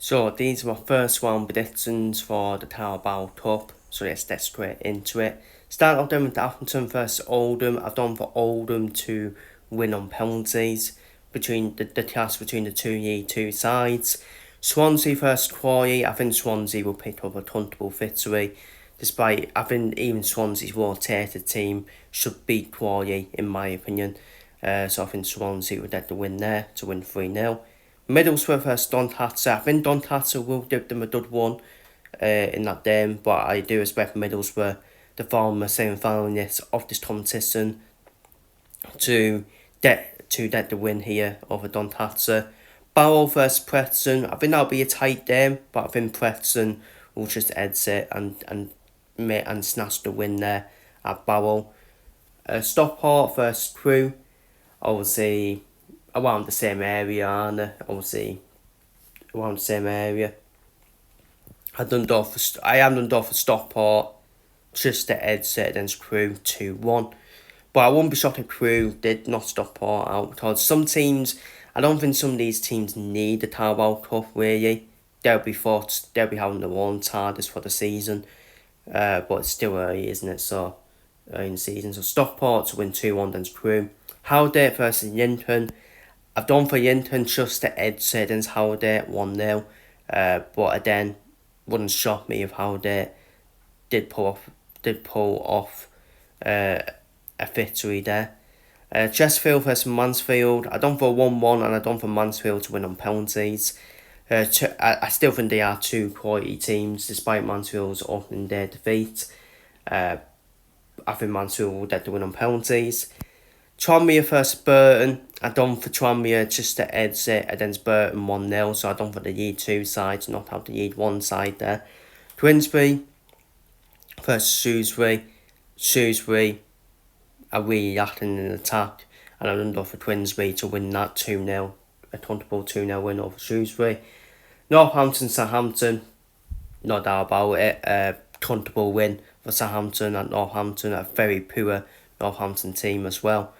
So these are my first round predictions for the Carabao Cup. So let's get straight into it. Start off then with Appleton versus Oldham. I've done for Oldham to win on penalties between the clash between the two sides. Swansea versus Quarry. I think Swansea will pick up a comfortable victory. Despite I think even Swansea's rotated team should beat Quarry in my opinion. So I think Swansea would get the win there to win 3-0. Middlesbrough versus Doncaster. I think Doncaster will give them a good one in that game, but I do expect Middlesbrough, the former semi-finalists of this competition, to get the win here over Doncaster. Barrow versus Preston. I think that'll be a tight game, but I think Preston will just edge it and snatch the win there at Barrow. Stockport versus Crewe. Obviously, around the same area, and obviously around the same area. I am done for Stockport just to edge it against Crewe 2-1. But I wouldn't be shocked if Crewe did not Stockport out, because some teams, I don't think some of these teams need the Carabao Cup really. They'll be having their own TARDIS for the season. But it's still early, isn't it? So early in the season. So Stockport to win 2-1 against Crewe. Howdale versus Yinton. I've done for Yinton just to edge it against Howdale 1-0. But again, wouldn't shock me if Howdale did pull off a victory there. Chesterfield versus Mansfield. I done for 1-1 and I done for Mansfield to win on penalties. I still think they are two quality teams despite Mansfield's opening day defeat. I think Mansfield will get the win on penalties. Tranmere versus Burton. I done for Tranmere just to edge it against Burton 1-0. So I done for the League 2 side, not have the League 1 side there. Grimsby versus Shrewsbury. Shrewsbury are really lacking in attack, and I done for Grimsby to win that 2-0. A comfortable 2-0 win over Shrewsbury. Northampton, Southampton. No doubt about it. Comfortable win for Southampton and Northampton. A very poor Northampton team as well.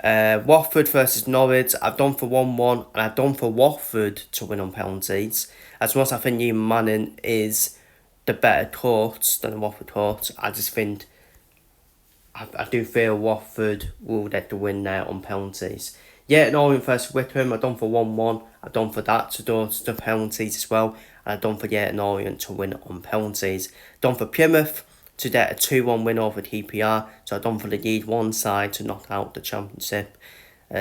Watford versus Norwich. I've done for 1-1 and I've done for Watford to win on penalties. As much as I think Ian Manning is the better coach than the Watford coach, I just think I do feel Watford will get the win there on penalties. Yeah, Orient versus Wickham. I've done for 1-1. I've done for that to go to penalties as well. And I've done for Orient to win on penalties. Done for Plymouth to get a 2-1 win over TPR. So I've done for the League 1 side to knock out the Championship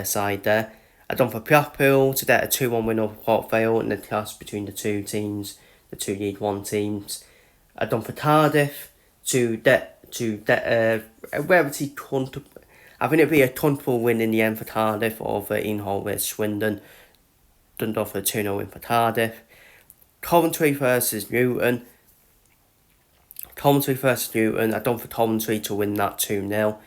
side there. I've done for Blackpool to get a 2-1 win over Port Vale in the clash between the two teams, the two League 1 teams. I've done for Cardiff to get a relatively comfortable. I think it'd be a comfortable win in the end for Cardiff over Inhall with Swindon. Done for a 2-0 win for Cardiff. Coventry versus Newton. I've done for Coventry to win that 2-0.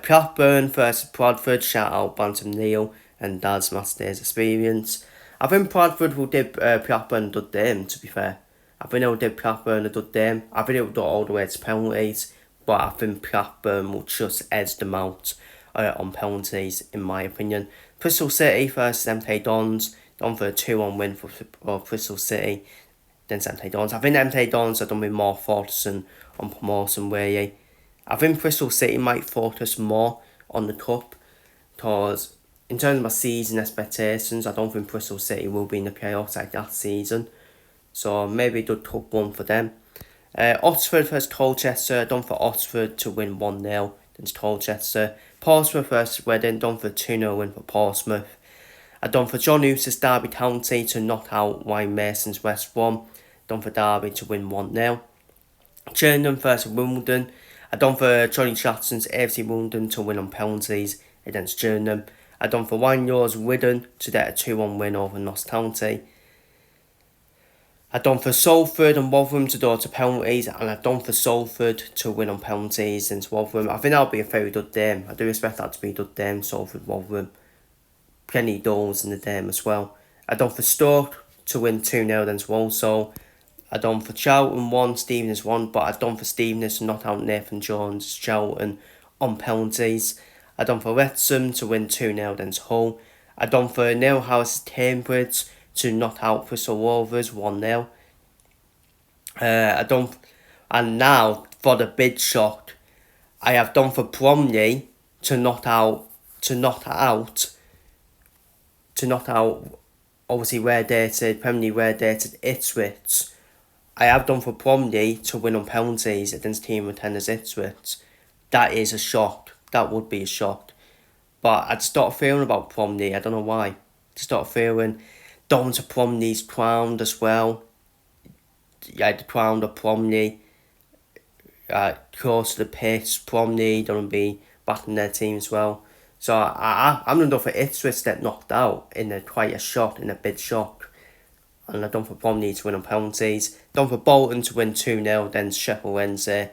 Blackburn versus Bradford. Shout out Bantam Neil and Dad's Masters experience. I think Bradford will do Blackburn a good game, to be fair. I think they'll do Blackburn a good game. I think it will go all the way to penalties. But I think Blackburn will just edge them out on penalties, in my opinion. Bristol City versus MK Dons. Done for a 2-1 win for Bristol City than MK Dons. I think MK Dons are done with more focusing on promotion, really. I think Bristol City might focus more on the cup, because in terms of my season expectations, I don't think Bristol City will be in the playoffs like that season. So maybe a good cup one for them. Oxford versus Colchester. Done for Oxford to win 1-0 against Colchester. Portsmouth versus Reading. Done for 2-0 win for Portsmouth. I done for John Hughes's Derby County to knock out Wayne Mason's West Brom. Done for Derby to win 1-0. Gillingham versus Wimbledon. I done for Johnny Jackson's AFC Wimbledon to win on penalties against Gillingham. I done for Wanyord's Wigan to get a 2-1 win over Notts County. I've done for Salford and Rotherham to go to penalties, and I've done for Salford to win on penalties against Rotherham. I think that'll be a very good game. I do expect that to be a good game, Salford, Rotherham. Plenty of goals in the game as well. I've done for Stoke to win 2-0 against Walsall. I've done for Charlton 1, Stevenage 1, but I've done for Stevenage to knock out Nathan Jones, Charlton on penalties. I've done for Wrexham to win 2-0 against Hull. I've done for Neil Harris Cambridge to knock out Crystal Rovers 1-0. I don't, and now for the big shock, I have done for Bromley to knock out, to knock out, to knock out. Obviously, Premier League relegated Ipswich. I have done for Bromley to win on penalties against team contenders Ipswich. That is a shock. That would be a shock. But I just started feeling about Bromley. I don't know why. Just started feeling. Down to Bromley's crowned as well. Yeah, the crown of Bromley. Close to the pitch. Bromley don't be backing their team as well. So I'm going to go for Ipswich that knocked out in quite a shock, in a big shock. And I've done for Bromley to win on penalties. Done for Bolton to win 2-0. Then Sheffield Wednesday,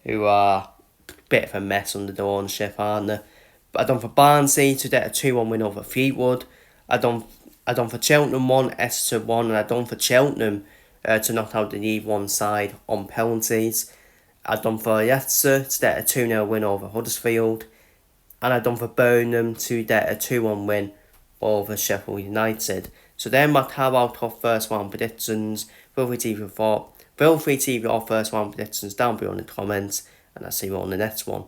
who are a bit of a mess under the ownership, aren't they? But I've done for Barnsley to get a 2-1 win over Fleetwood. I done for Cheltenham 1, Exeter 1, and I done for Cheltenham to knock out the League One side on penalties. I done for Leicester to get a 2-0 win over Huddersfield. And I done for Burnham to get a 2-1 win over Sheffield United. So then my Carabao Cup first round predictions. Feel free to leave your first round predictions down below in the comments, and I'll see you on the next one.